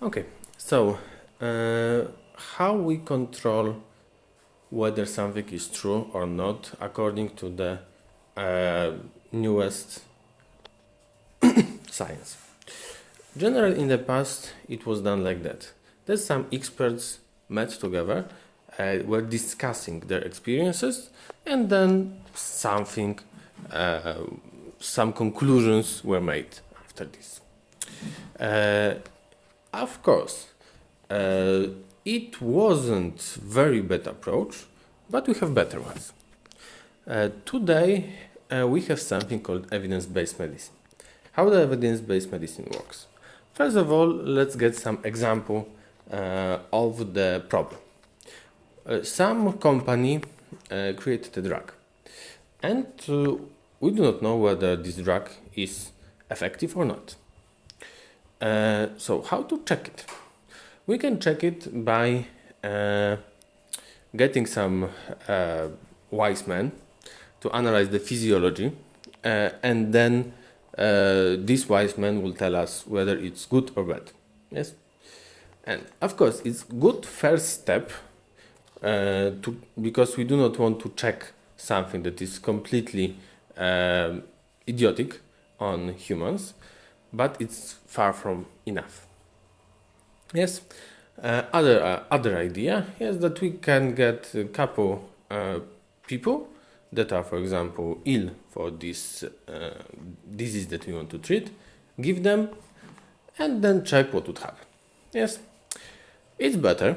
Okay, so how we control whether something is true or not according to the newest science. Generally, in the past, it was done like that. There's some experts met together, were discussing their experiences, and then some conclusions were made after this. Of course, it wasn't very bad approach, but we have better ones. Today, we have something called evidence-based medicine. How the evidence-based medicine works? First of all, let's get some example of the problem. Some company created a drug, and we do not know whether this drug is effective or not. So how to check it? We can check it by getting some wise men to analyze the physiology, and then this wise man will tell us whether it's good or bad. Yes, and of course it's good first step because we do not want to check something that is completely idiotic on humans, but it's far from enough. Yes, other idea is that we can get a couple people that are, for example, ill for this disease that we want to treat, give them, and then check what would happen. Yes, it's better,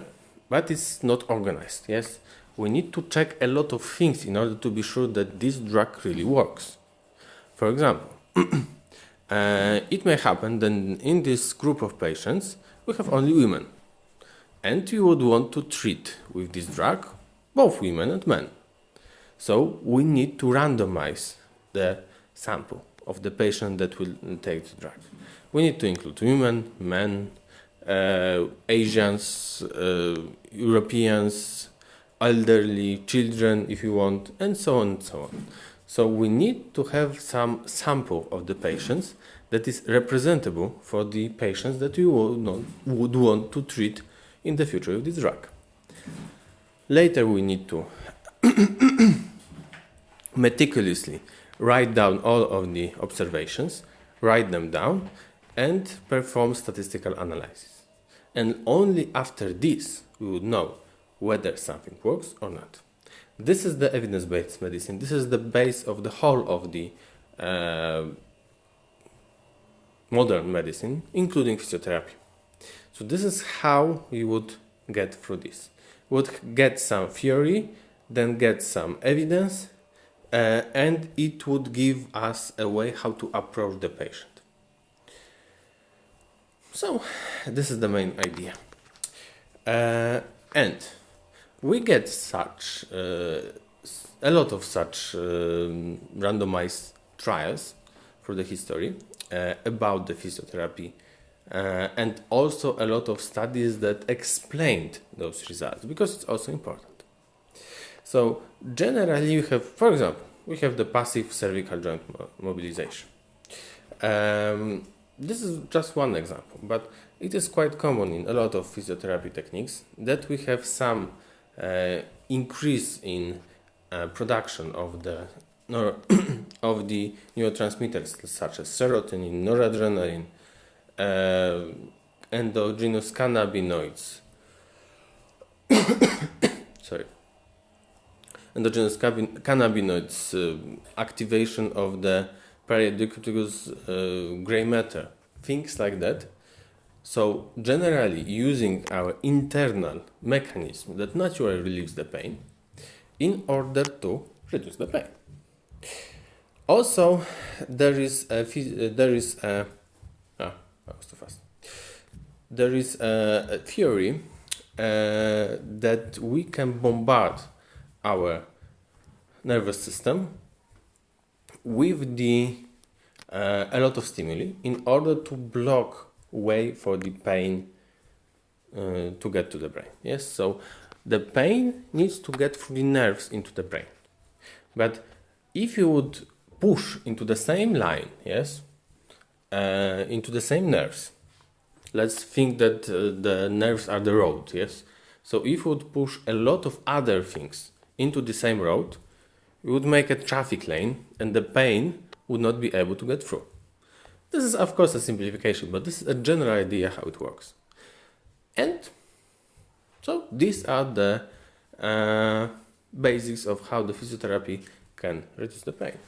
but it's not organized. Yes, we need to check a lot of things in order to be sure that this drug really works. For example, it may happen that in this group of patients we have only women, and we would want to treat with this drug both women and men. So we need to randomize the sample of the patient that will take the drug. We need to include women, men, Asians, Europeans, elderly, children if you want, and so on and so on. So we need to have some sample of the patients that is representable for the patients that we would want to treat in the future with this drug. Later we need to meticulously write down all of the observations, write them down, and perform statistical analysis. And only after this we would know whether something works or not. This is the evidence-based medicine. This is the base of the whole of the modern medicine, including physiotherapy. So this is how you would get through this. You would get some theory, then get some evidence, and it would give us a way how to approach the patient. So this is the main idea. And we get such a lot of such randomized trials for the history about the physiotherapy, and also a lot of studies that explained those results, because it's also important. So generally you have, for example, we have the passive cervical joint mobilization. This is just one example, but it is quite common in a lot of physiotherapy techniques that we have some increase in production of the of the neurotransmitters such as serotonin, noradrenaline, endogenous cannabinoids. Sorry. Endogenous cannabinoids, activation of the periodicus gray matter, things like that. So generally using our internal mechanism that naturally relieves the pain in order to reduce the pain. Also, there is a theory that we can bombard our nervous system with a lot of stimuli in order to block way for the pain to get to the brain. Yes, so the pain needs to get through the nerves into the brain. But if you would push into the same line, yes, into the same nerves, let's think that the nerves are the road, yes? So if we would push a lot of other things into the same road, we would make a traffic lane and the pain would not be able to get through. This is of course a simplification, but this is a general idea how it works. And so these are the basics of how the physiotherapy can reduce the pain.